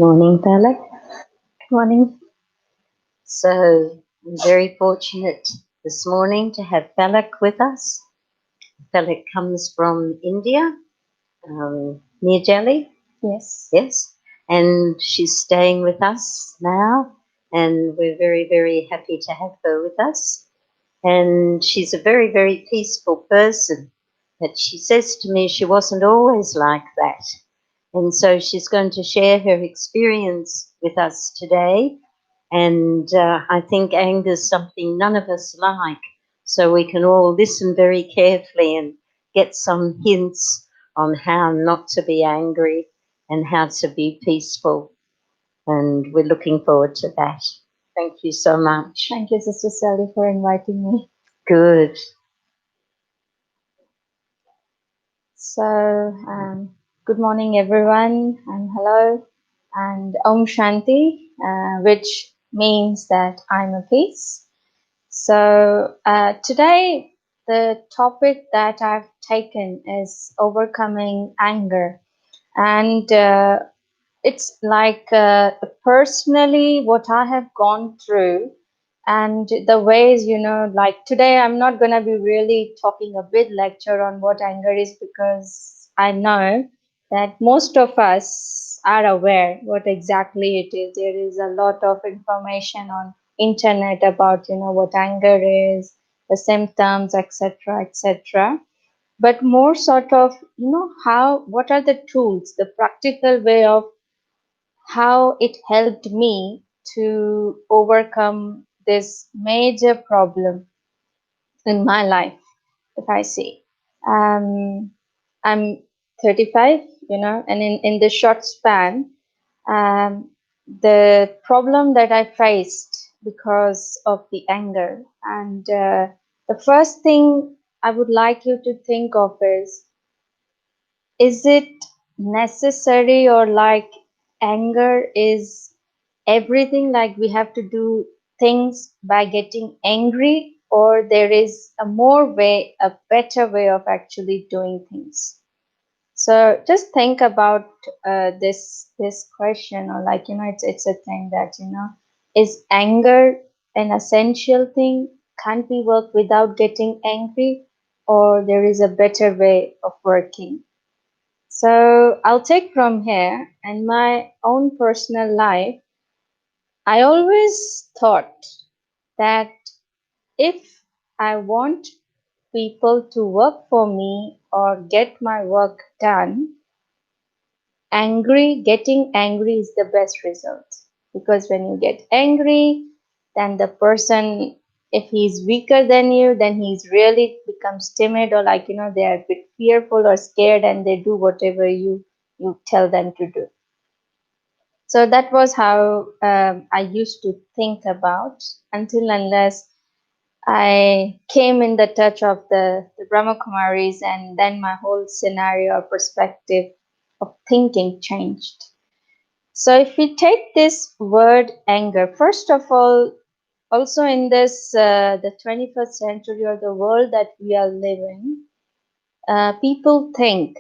Morning, Falak. Morning. So I'm very fortunate this morning to have Falak with us. Falak comes from India, near Delhi. Yes. Yes, and she's staying with us now, and we're very, very happy to have her with us. And she's a very, very peaceful person. But she says to me she wasn't always like that. And so she's going to share her experience with us today. And I think anger is something none of us like. So we can all listen very carefully and get some hints on how not to be angry and how to be peaceful. And we're looking forward to that. Thank you so much. Thank you, Sister Sally, for inviting me. Good. So, good morning, everyone, and hello, and Om Shanti, which means that I'm a peace. So, today, the topic that I've taken is overcoming anger. And it's like personally what I have gone through and the ways, like today I'm not going to be really talking a big lecture on what anger is, because I know that most of us are aware what exactly it is. There is a lot of information on internet about what anger is, the symptoms, etc., etc., but more sort of how, what are the tools, the practical way of how it helped me to overcome this major problem in my life. If I see, I'm 35, and in the short span, um, the problem that I faced because of the anger, and the first thing I would like you to think of is it necessary, or like anger is everything, like we have to do things by getting angry, or there is a more way, a better way of actually doing things? So just think about this question, or like it's a thing that is anger an essential thing? Can't we work without getting angry, or there is a better way of working? So I'll take from here. And my own personal life, I always thought that if I want people to work for me or get my work done, getting angry is the best result. Because when you get angry, then the person, if he's weaker than you, then he's really becomes timid, or like they are a bit fearful or scared, and they do whatever you tell them to do. So that was how I used to think about, until unless I came in the touch of the Brahma Kumaris, and then my whole scenario or perspective of thinking changed. So if we take this word anger, first of all, also in this the 21st century, or the world that we are living, people think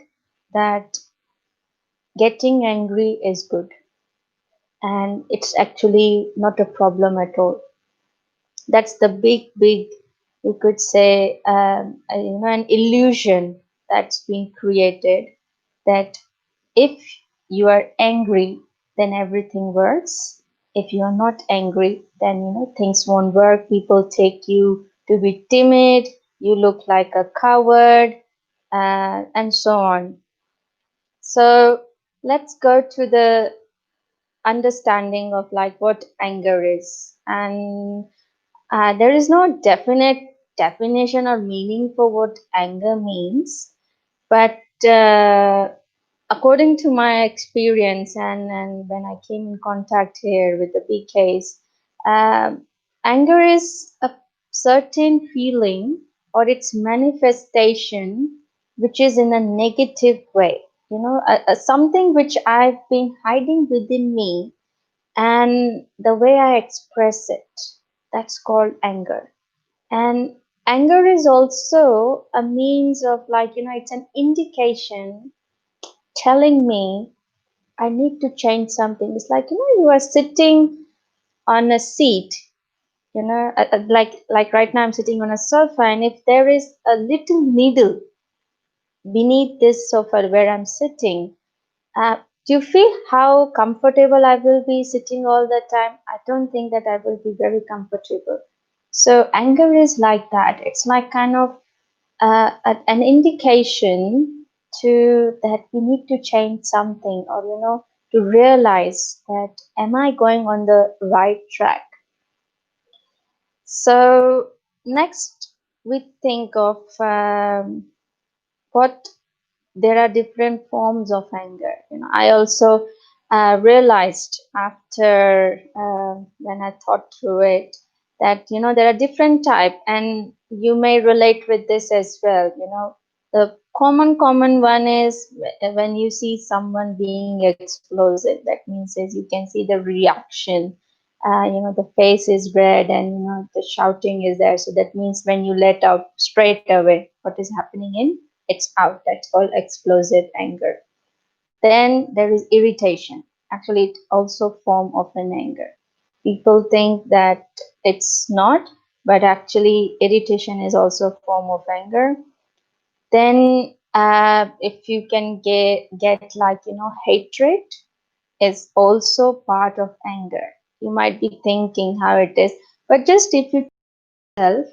that getting angry is good, and it's actually not a problem at all. That's the big, you could say, an illusion that's been created, that if you are angry, then everything works. If you are not angry, then things won't work. People take you to be timid, you look like a coward, and so on. So let's go to the understanding of like what anger is. And there is no definite definition or meaning for what anger means, but according to my experience, and when I came in contact here with the BKs, anger is a certain feeling or its manifestation which is in a negative way, something which I've been hiding within me, and the way I express it, that's called anger. And anger is also a means of, like, it's an indication telling me I need to change something. It's like, you are sitting on a seat, like right now I'm sitting on a sofa, and if there is a little needle beneath this sofa where I'm sitting, do you feel how comfortable I will be sitting all the time? I don't think that I will be very comfortable. So anger is like that. It's like kind of an indication to that we need to change something, or to realize that am I going on the right track. So next we think of what there are different forms of anger. I also realized after when I thought through it that there are different type, and you may relate with this as well. The common one is when you see someone being explosive. That means is you can see the reaction. The face is red, and the shouting is there. So that means when you let out straight away what is happening in, it's out. That's called explosive anger. Then there is irritation. Actually, it's also form of an anger. People think that it's not, but actually irritation is also a form of anger. Then if you can get like hatred is also part of anger. You might be thinking how it is, but just if you tell,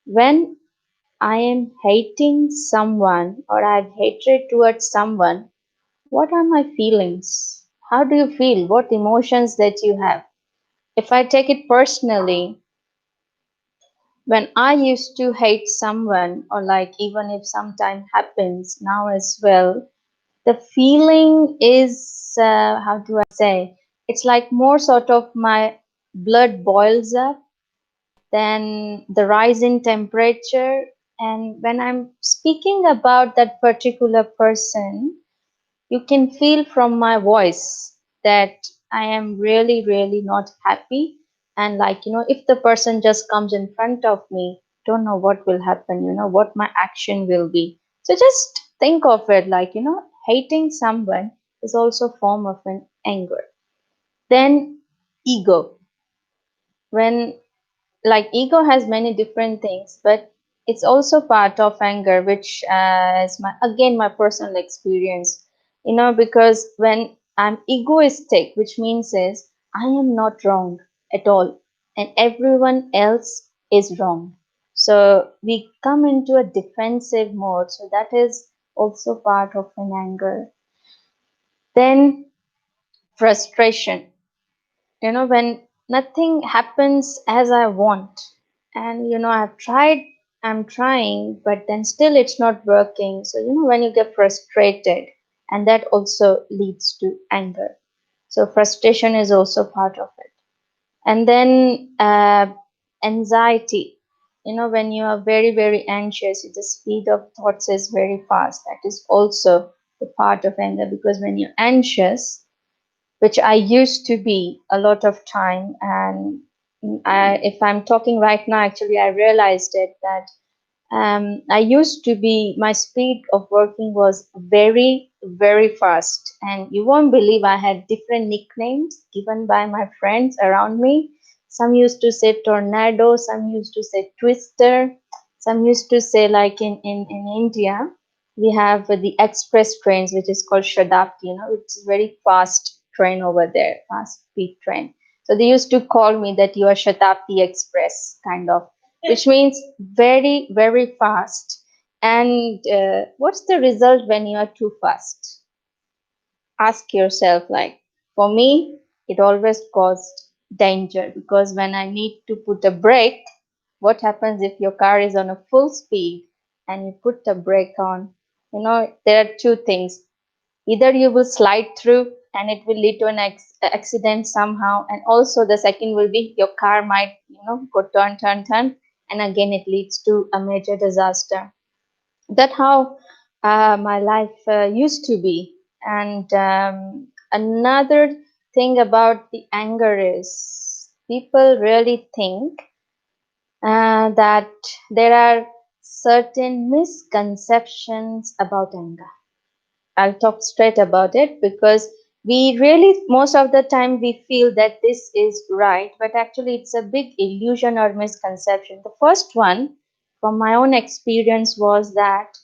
when I am hating someone or I have hatred towards someone, what are my feelings? How do you feel? What emotions that you have? If I take it personally, when I used to hate someone, or like even if sometime happens now as well, the feeling is, how do I say? It's like more sort of my blood boils up, then the rise in temperature. And when I'm speaking about that particular person, you can feel from my voice that I am really, really not happy. And like, if the person just comes in front of me, don't know what will happen, what my action will be. So just think of it like, hating someone is also a form of an anger. Then ego. When like ego has many different things, but it's also part of anger, which is my personal experience. Because when I'm egoistic, which means is I am not wrong at all, and everyone else is wrong. So we come into a defensive mode. So that is also part of an anger. Then frustration, when nothing happens as I want, and I'm trying, but then still it's not working. So when you get frustrated, and that also leads to anger. So frustration is also part of it. And then anxiety, when you are very very anxious, the speed of thoughts is very fast. That is also the part of anger, because when you're anxious, which I used to be a lot of time. And if I'm talking right now, actually, I realized it that I used to be, my speed of working was very, very fast. And you won't believe I had different nicknames given by my friends around me. Some used to say tornado, some used to say twister, some used to say, like in India, we have the express trains, which is called Shadapti, it's a very fast train over there, fast speed train. So they used to call me that you are Shatabdi Express, kind of, which means very, very fast. And what's the result when you are too fast? Ask yourself, like, for me, it always caused danger, because when I need to put a brake, what happens if your car is on a full speed and you put the brake on? There are two things. Either you will slide through and it will lead to an accident somehow, and also the second will be your car might go turn, and again it leads to a major disaster. That how my life used to be. And another thing about the anger is people really think that there are certain misconceptions about anger. I'll talk straight about it, because We really, most of the time, we feel that this is right, but actually, it's a big illusion or misconception. The first one, from my own experience, was that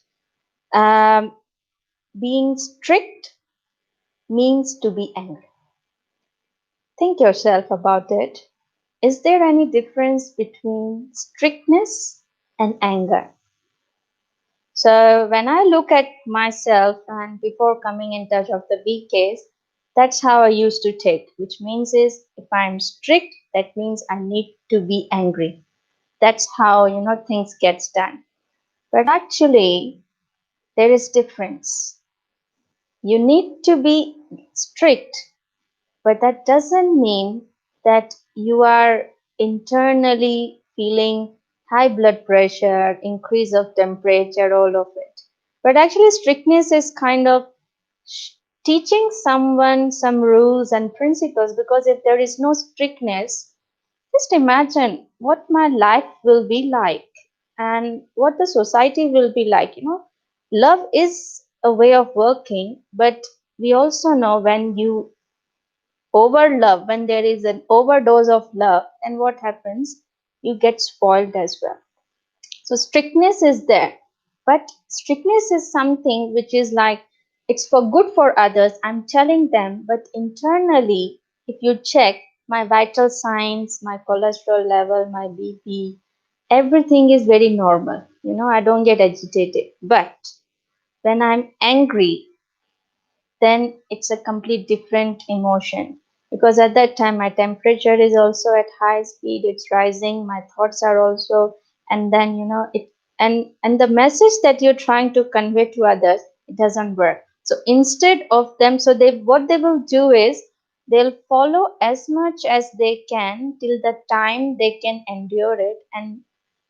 um, being strict means to be angry. Think yourself about it. Is there any difference between strictness and anger? So when I look at myself and before coming in touch of the B case, that's how I used to take, which means is if I'm strict, that means I need to be angry. That's how things gets done. But actually, there is difference. You need to be strict, but that doesn't mean that you are internally feeling high blood pressure, increase of temperature, all of it. But actually, strictness is kind of teaching someone some rules and principles, because if there is no strictness, just imagine what my life will be like and what the society will be like. Love is a way of working, but we also know when you over love, when there is an overdose of love, then what happens? You get spoiled as well. So strictness is there, but strictness is something which is like it's for good for others. I'm telling them, but internally, if you check my vital signs, my cholesterol level, my BP, everything is very normal. I don't get agitated. But when I'm angry, then it's a complete different emotion, because at that time my temperature is also at high speed, it's rising, my thoughts are also, and then it, and the message that you're trying to convey to others, it doesn't work. So instead of them, so they, what they will do is they'll follow as much as they can till the time they can endure it, and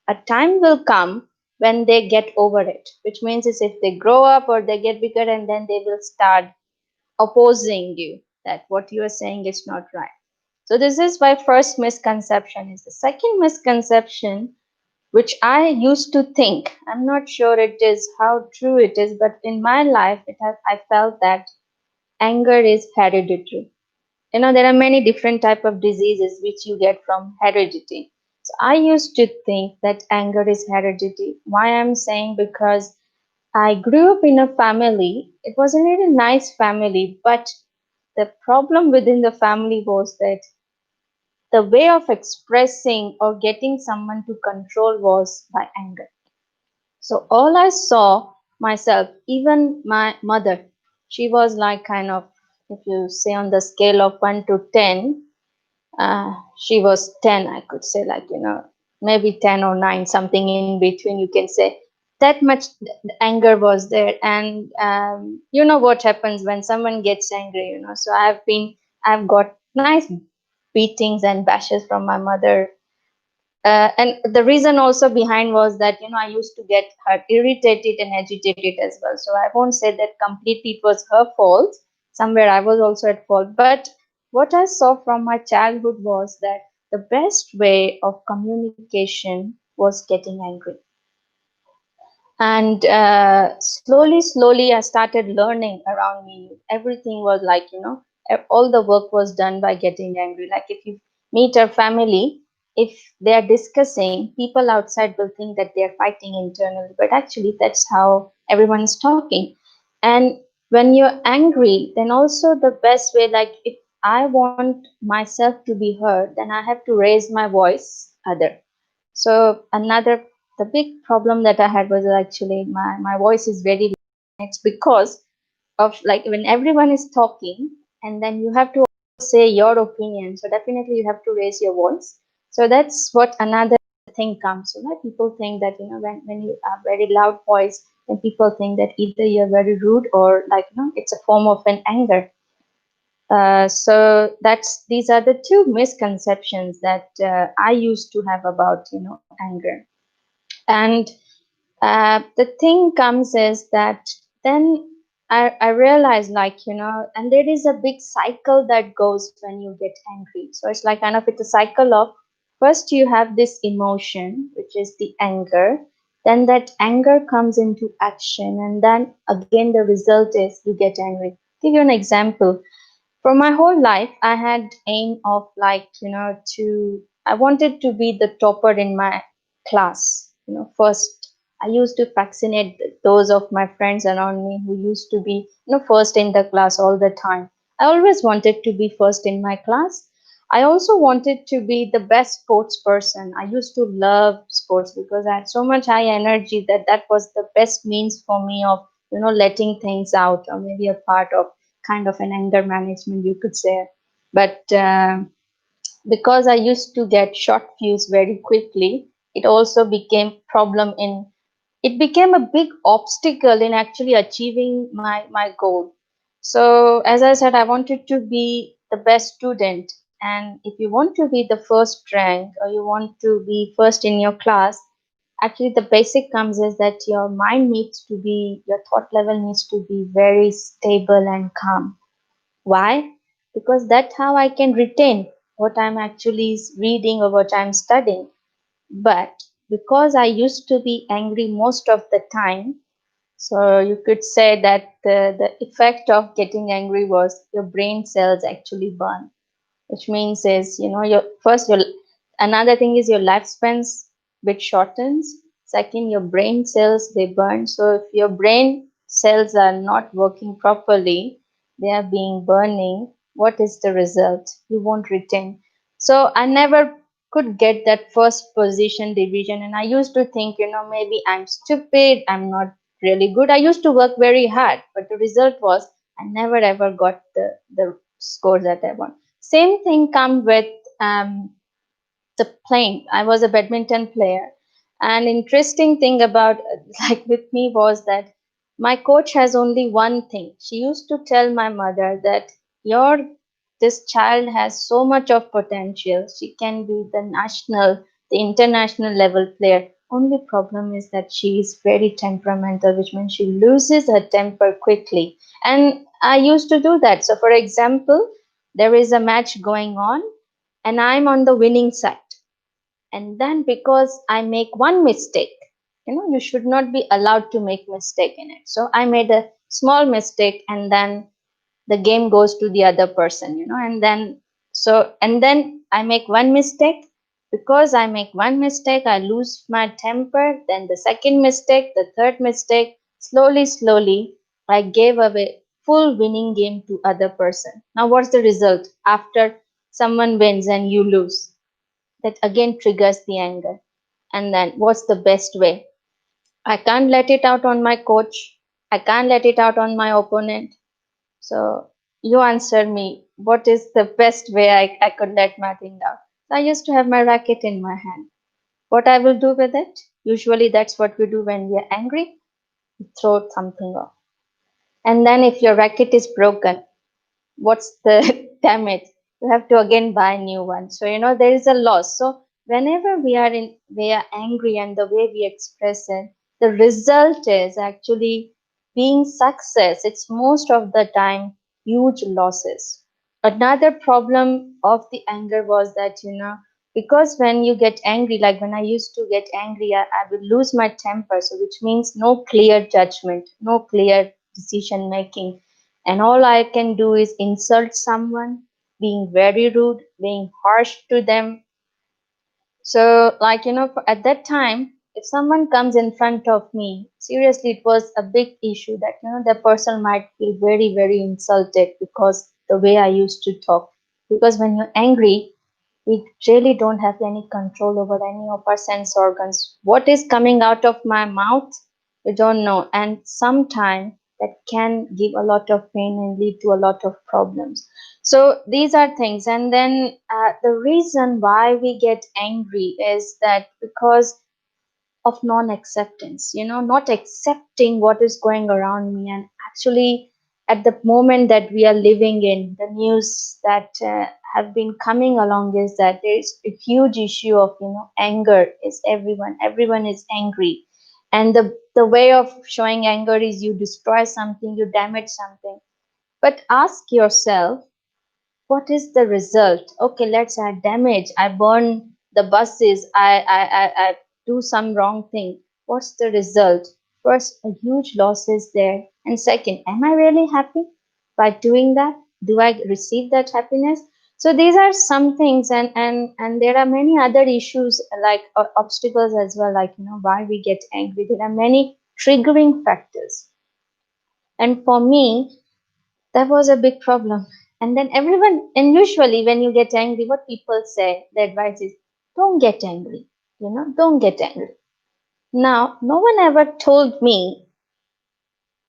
a time will come when they get over it, which means is if they grow up or they get bigger, and then they will start opposing you that what you are saying is not right. So this is my first misconception. Is the second misconception, which I used to think, I'm not sure it is how true it is, but in my life I felt that anger is hereditary. There are many different type of diseases which you get from heredity. So I used to think that anger is heredity. Why I'm saying, because I grew up in a family, it was a really nice family, but the problem within the family was that the way of expressing or getting someone to control was by anger. So all I saw myself, even my mother, she was like kind of, if you say on the scale of 1 to 10, she was 10, I could say, like, maybe 10 or 9, something in between, you can say. That much anger was there. And you know what happens when someone gets angry, so I've got nice beatings and bashes from my mother. And the reason also behind was that I used to get her irritated and agitated as well. So I won't say that completely it was her fault. Somewhere I was also at fault. But what I saw from my childhood was that the best way of communication was getting angry. And slowly I started learning around me. Everything was like, all the work was done by getting angry. Like if you meet a family, if they are discussing, people outside will think that they are fighting internally, but actually that's how everyone is talking. And when you're angry, then also the best way, like if I want myself to be heard, then I have to raise my voice other. So another, the big problem that I had was actually my voice is very low. It's because of like when everyone is talking, and then you have to say your opinion. So definitely you have to raise your voice. So that's what another thing comes. People think that when you have very loud voice, then people think that either you're very rude or like it's a form of an anger. So that's, these are the two misconceptions that I used to have about anger. And the thing comes is that then I realized, like, and there is a big cycle that goes when you get angry. So it's like kind of, it's a cycle of, first you have this emotion, which is the anger. Then that anger comes into action. And then again, the result is you get angry. Give you an example. For my whole life I had aim of like, to I wanted to be the topper in my class, first. I used to fascinate those of my friends around me who used to be, first in the class all the time. I always wanted to be first in my class. I also wanted to be the best sports person. I used to love sports because I had so much high energy that that was the best means for me of, letting things out, or maybe a part of kind of an anger management, you could say. But because I used to get short fuse very quickly, it also became problem in it became a big obstacle in actually achieving my goal. So as I said, I wanted to be the best student. And if you want to be the first rank, or you want to be first in your class, actually the basic comes is that your mind needs to be, your thought level needs to be very stable and calm. Why? Because that's how I can retain what I'm actually reading or what I'm studying. But because I used to be angry most of the time, so you could say that the effect of getting angry was your brain cells actually burn, which means is, your first your another thing is your lifespan's bit shortens. Second, your brain cells they burn. So if your brain cells are not working properly, they are being burning, what is the result? You won't retain. So I never could get that first position division, and I used to think, maybe I'm stupid, I'm not really good. I used to work very hard, but the result was I never ever got the scores that I want. Same thing come with the playing. I was a badminton player. And interesting thing about like with me was that my coach has only one thing. She used to tell my mother that your this child has so much of potential. She can be the national, the international level player. Only problem is that she is very temperamental, which means she loses her temper quickly. And I used to do that. So for example, there is a match going on and I'm on the winning side. And then because I make one mistake, you should not be allowed to make mistake in it. So I made a small mistake, and then the game goes to the other person, and then I make one mistake. Because I make one mistake, I lose my temper. Then the second mistake, the third mistake, slowly, I gave away full winning game to other person. Now what's the result after someone wins and you lose? That again triggers the anger. And then what's the best way? I can't let it out on my coach. I can't let it out on my opponent. So you answer me, what is the best way I could let my thing out? So I used to have my racket in my hand. What I will do with it? Usually that's what we do when we are angry. We throw something off. And then if your racket is broken, what's the damage? You have to again buy a new one. So there is a loss. So whenever we are angry, and the way we express it, the result is actually being success. It's most of the time huge losses. Another problem of the anger was that, because when you get angry, like when I used to get angry, I would lose my temper. So which means no clear judgment, no clear decision making, and all I can do is insult someone, being very rude, being harsh to them. So, like, at that time, if someone comes in front of me, seriously, it was a big issue that, the person might feel very, very insulted because the way I used to talk. Because when you're angry, we really don't have any control over any of our sense organs. What is coming out of my mouth, we don't know. And sometimes that can give a lot of pain and lead to a lot of problems. So these are things. And then the reason why we get angry is that because of non-acceptance, not accepting what is going around me. And actually at the moment that we are living in, the news that have been coming along is that there is a huge issue of, anger is everyone is angry. And the way of showing anger is you destroy something, you damage something. But ask yourself, what is the result? Okay, let's say I damage, I burn the buses, I do some wrong thing. What's the result? First, a huge loss is there. And second, am I really happy by doing that? do I receive that happiness? So these are some things, and there are many other issues like obstacles as well, like why we get angry. There are many triggering factors, and for me that was a big problem. And then everyone, and usually when you get angry, what people say, the advice is, don't get angry, don't get angry. Now, no one ever told me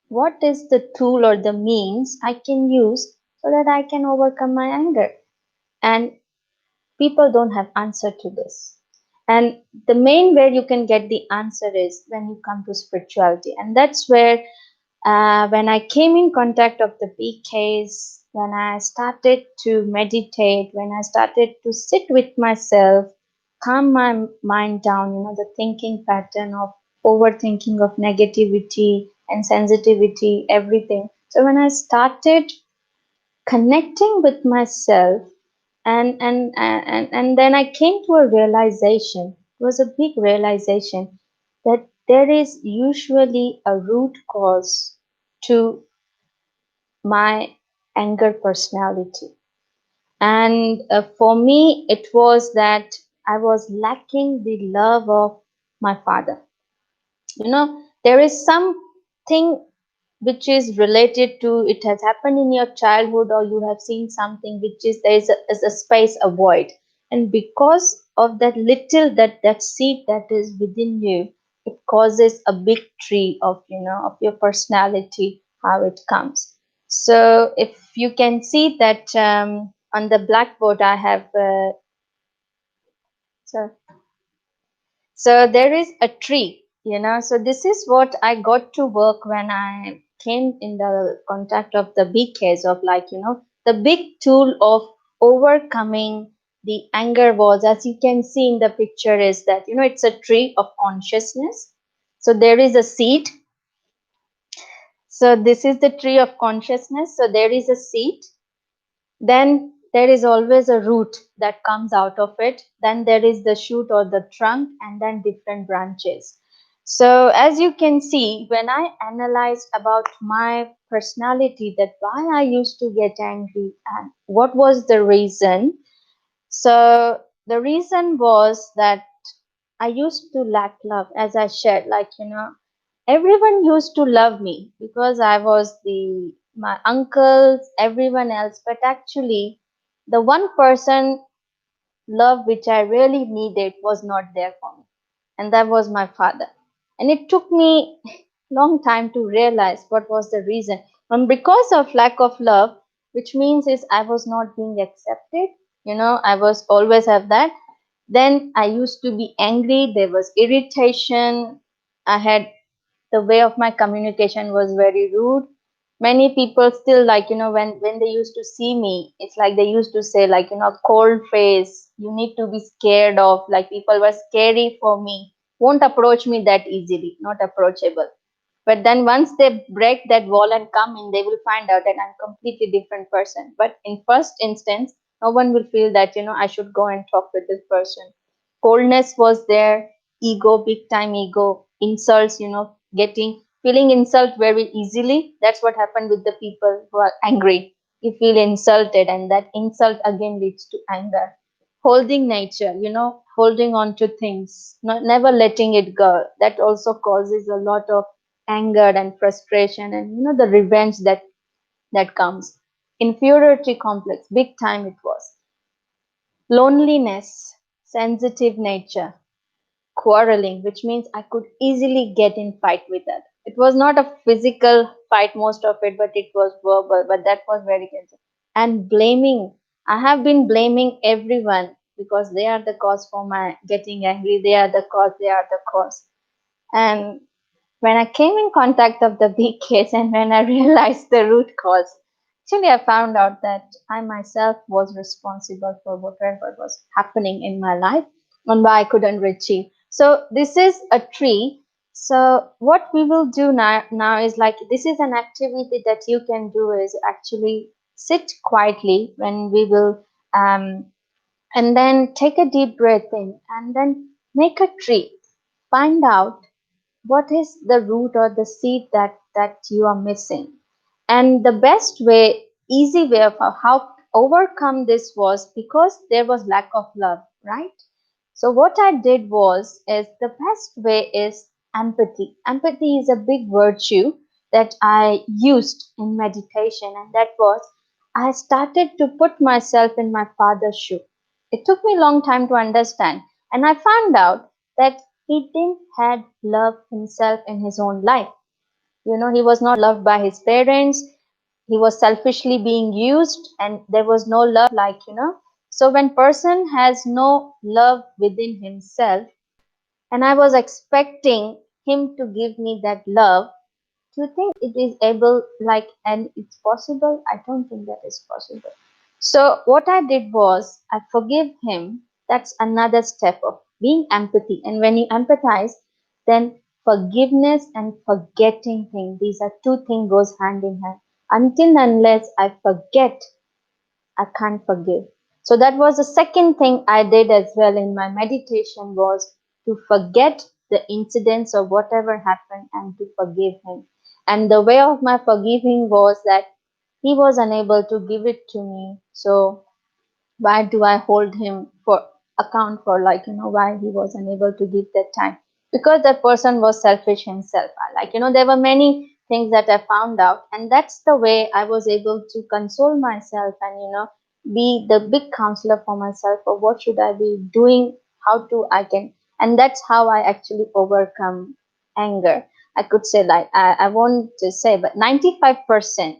what is the tool or the means I can use so that I can overcome my anger. And people don't have answer to this. And the main where you can get the answer is when you come to spirituality. And that's where when I came in contact of the BKs, when I started to meditate, when I started to sit with myself, calm my mind down, the thinking pattern of overthinking of negativity and sensitivity, everything. So when I started connecting with myself, and then I came to a realization. It was a big realization that there is usually a root cause to my anger personality. And for me, it was that I was lacking the love of my father. There is something which is related to it has happened in your childhood, or you have seen something which is a space, a void, and because of that little, that seed that is within you, it causes a big tree of of your personality, how it comes. So if you can see that on the blackboard I have so so there is a tree, So this is what I got to work when I came in the contact of the big case of, like, the big tool of overcoming the anger was, as you can see in the picture, is that, it's a tree of consciousness. So there is a seed. So this is the tree of consciousness. So there is a seed, then there is always a root that comes out of it, then there is the shoot or the trunk, and then different branches. So as you can see, when I analyzed about my personality, that why I used to get angry and what was the reason. So the reason was that I used to lack love, as I shared, like, everyone used to love me because I was my uncles, everyone else, but actually the one person love which I really needed was not there for me, and that was my father. And it took me long time to realize what was the reason. And because of lack of love, which means is I was not being accepted, I was always have that. Then I used to be angry, there was irritation, I had the way of my communication was very rude. Many people still, like, when they used to see me, it's like they used to say, like, cold face, you need to be scared of, like, people were scary for me, won't approach me that easily, not approachable. But then once they break that wall and come in, they will find out that I'm completely different person. But in first instance, no one will feel that, I should go and talk with this person. Coldness was there, ego, big time ego, insults, getting feeling insult very easily. That's what happened with the people who are angry. You feel insulted, and that insult again leads to anger. Holding nature, holding on to things, never letting it go. That also causes a lot of anger and frustration, and the revenge that comes. Inferiority complex, big time it was. Loneliness, sensitive nature, quarreling, which means I could easily get in fight with that. It was not a physical fight, most of it, but it was verbal, but that was very good. And blaming, I have been blaming everyone because they are the cause for my getting angry, they are the cause, they are the cause. And when I came in contact of the big case, and when I realized the root cause, actually I found out that I myself was responsible for whatever was happening in my life and why I couldn't achieve. So this is a tree. So what we will do now is, like, this is an activity that you can do, is actually sit quietly when we will and then take a deep breath in, and then make a tree. Find out what is the root or the seed that you are missing. And the best way easy way of how overcome this was because there was lack of love, right? So what I did was is the best way is empathy. Empathy is a big virtue that I used in meditation, and that was I started to put myself in my father's shoe. It took me a long time to understand, and I found out that he didn't had love himself in his own life. He was not loved by his parents. He was selfishly being used, and there was no love, so when person has no love within himself, and I was expecting him to give me that love, do you think it is able, and it's possible? I don't think that is possible. So what I did was I forgive him. That's another step of being empathy. And when you empathize, then forgiveness and forgetting things, these are two things goes hand in hand. Until unless I forget, I can't forgive. So that was the second thing I did as well in my meditation, was to forget the incidents or whatever happened and to forgive him. And the way of my forgiving was that he was unable to give it to me. So why do I hold him for account for, why he was unable to give that time? Because that person was selfish himself. There were many things that I found out, and that's the way I was able to console myself and be the big counselor for myself, or what should I be doing, how to I can, and that's how I actually overcome anger. I could say, I won't just say, but 95%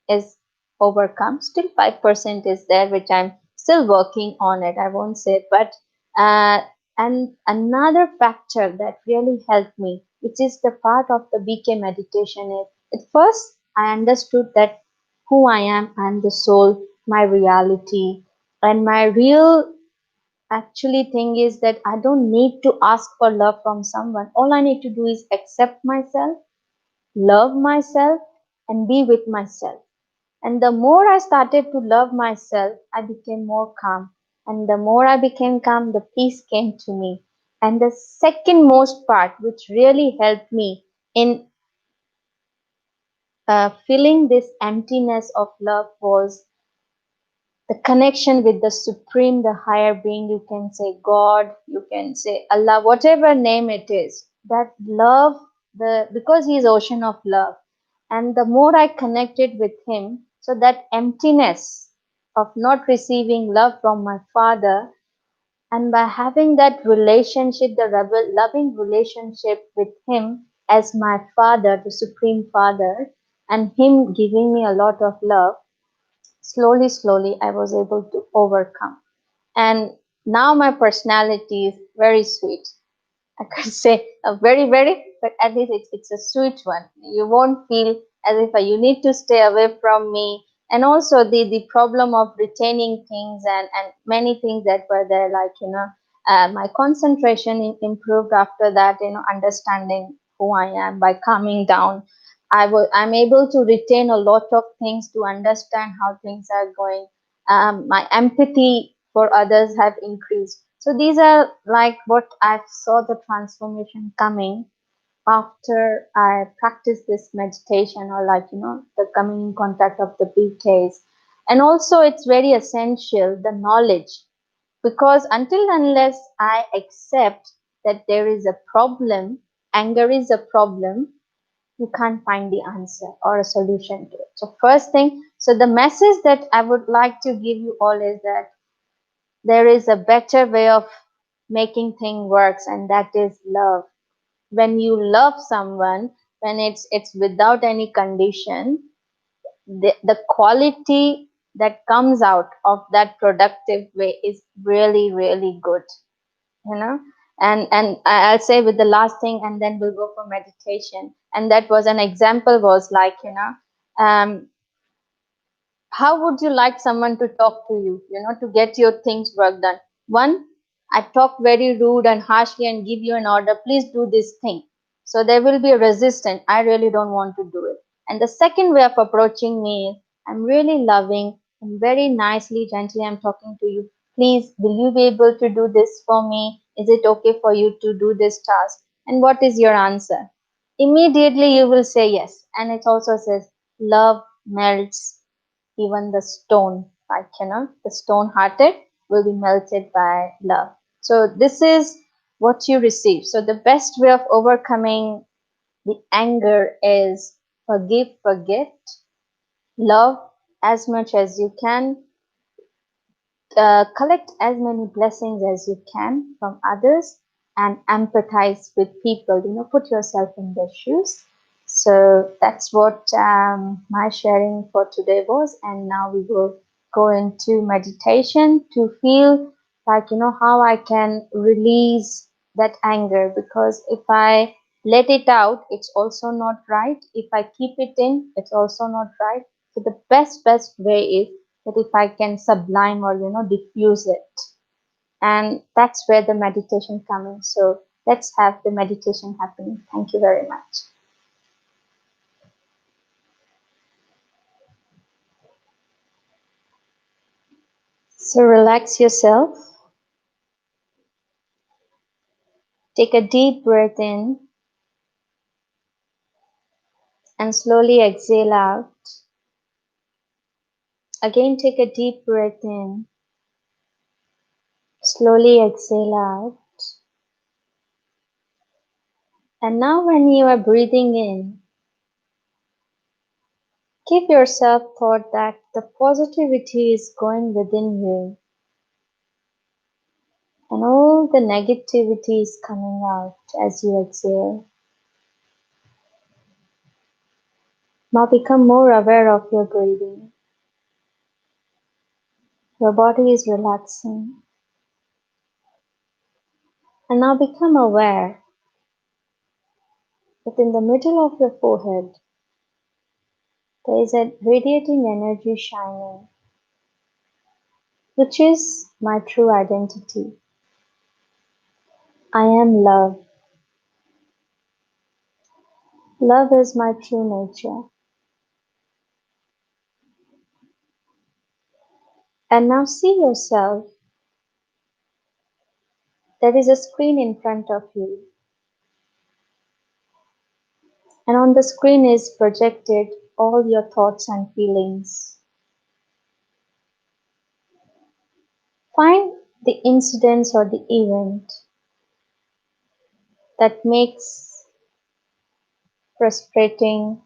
is overcome. Still 5% is there, which I'm still working on it, I won't say. But uh, and another factor that really helped me, which is the part of the BK meditation, is at first I understood that who I am, I'm the soul, my reality, and my real actually thing is that I don't need to ask for love from someone. All I need to do is accept myself, love myself, and be with myself. And the more I started to love myself, I became more calm. And the more I became calm, the peace came to me. And the second most part, which really helped me in filling this emptiness of love, was the connection with the supreme, the higher being. You can say God, you can say Allah, whatever name it is. That love, the because He is ocean of love, and the more I connected with Him, so that emptiness of not receiving love from my Father, and by having that relationship, the loving relationship with Him as my Father, the Supreme Father, and Him giving me a lot of love, slowly, slowly, I was able to overcome. And now my personality is very sweet. I could say a very, very, but at least it's a sweet one. You won't feel as if you need to stay away from me. And also the problem of retaining things and many things that were there, my concentration improved after that, understanding who I am by calming down. I'm able to retain a lot of things to understand how things are going. My empathy for others have increased. So these are like what I saw the transformation coming after I practiced this meditation, or the coming in contact of the BKs. And also it's very essential, the knowledge, because until unless I accept that there is a problem, anger is a problem, you can't find the answer or a solution to it. So first thing, so the message that I would like to give you all is that there is a better way of making things works, and that is love. When you love someone, when it's without any condition, the quality that comes out of that productive way is really, really good, you know. And I'll say with the last thing, and then we'll go for meditation. And that was an example, was um how would you like someone to talk to you, to get your things work done? One, I talk very rude and harshly and give you an order, please do this thing. So there will be a resistance. I really don't want to do it. And the second way of approaching me is, I'm really loving and very nicely, gently, I'm talking to you. Please, will you be able to do this for me? Is it okay for you to do this task? And what is your answer? Immediately you will say yes. And it also says, love melts even the stone, like the stone hearted will be melted by love. So this is what you receive. So the best way of overcoming the anger is forgive, forget, love as much as you can, collect as many blessings as you can from others, and empathize with people. Put yourself in their shoes. So that's what my sharing for today was. And now we will go into meditation to feel like, how I can release that anger. Because if I let it out, it's also not right. If I keep it in, it's also not right. So the best way is that if I can sublime or diffuse it, and that's where the meditation comes in. So let's have the meditation happening. Thank you very much. So relax yourself, take a deep breath in, and slowly exhale out. Again, take a deep breath in, slowly exhale out. And now when you are breathing in, give yourself thought that the positivity is going within you and all the negativity is coming out as you exhale. Now become more aware of your breathing. Your body is relaxing. And now become aware that in the middle of your forehead there is a radiating energy shining, which is my true identity. I am love. Love is my true nature. And now see yourself. There is a screen in front of you. And on the screen is projected all your thoughts and feelings. Find the incidents or the event that makes frustrating,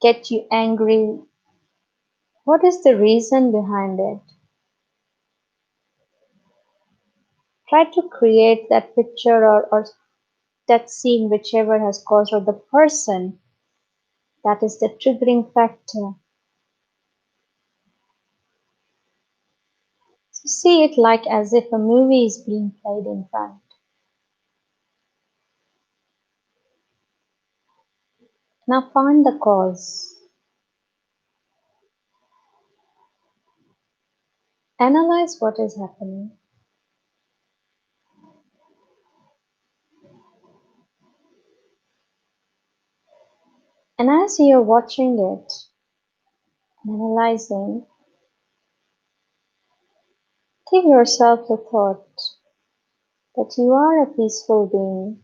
get you angry. What is the reason behind it? Try to create that picture or that scene, whichever has caused, or the person that is the triggering factor. So see it like as if a movie is being played in front. Now find the cause. Analyze what is happening. And as you're watching it, analyzing, give yourself the thought that you are a peaceful being,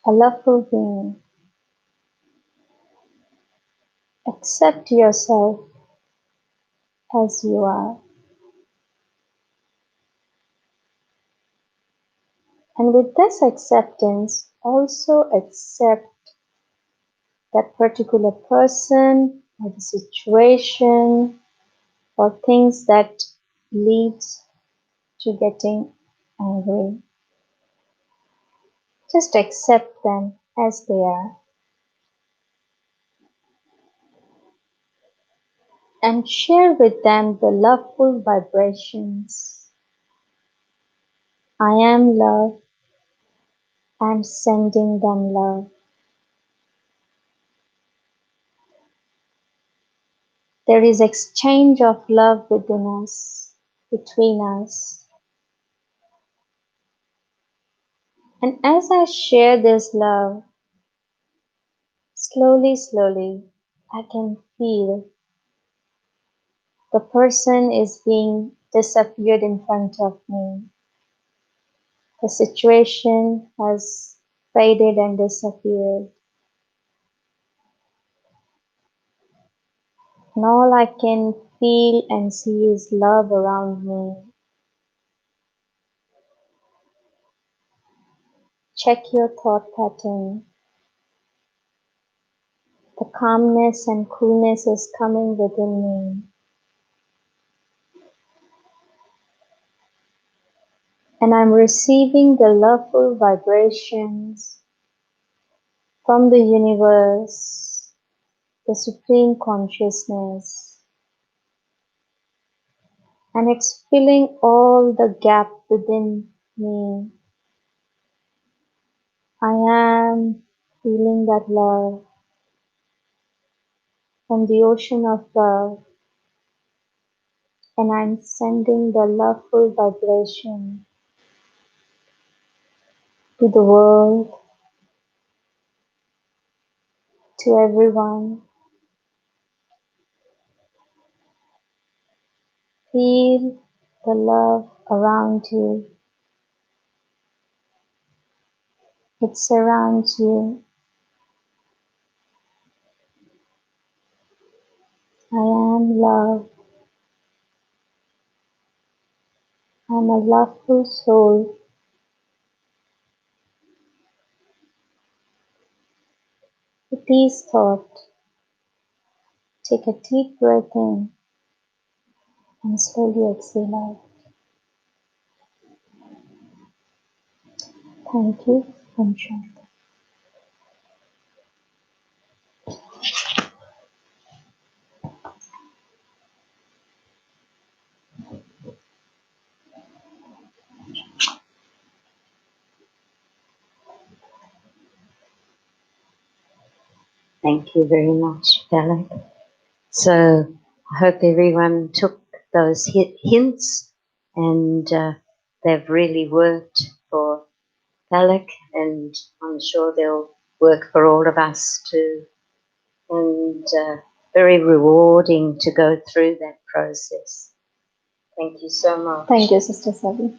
a loveful being. Accept yourself as you are. And with this acceptance, also accept that particular person or the situation or things that leads to getting angry. Just accept them as they are and share with them the loveful vibrations. I am love. I'm sending them love. There is exchange of love within us, between us. And as I share this love, slowly, I can feel the person is being disappeared in front of me. The situation has faded and disappeared. And all I can feel and see is love around me. Check your thought pattern. The calmness and coolness is coming within me. And I'm receiving the loveful vibrations from the universe, the supreme consciousness, and it's filling all the gap within me. I am feeling that love from the ocean of love, and I'm sending the loveful vibration to the world, to everyone. Feel the love around you. It surrounds you. I am love. I'm a loveful soul. With these thoughts, take a deep breath in and slowly exhale out. Thank you, and Shanti. Thank you very much, Falak. So I hope everyone took those hints and they've really worked for Falak, and I'm sure they'll work for all of us too. And very rewarding to go through that process. Thank you so much. Thank you, Sister Sabi.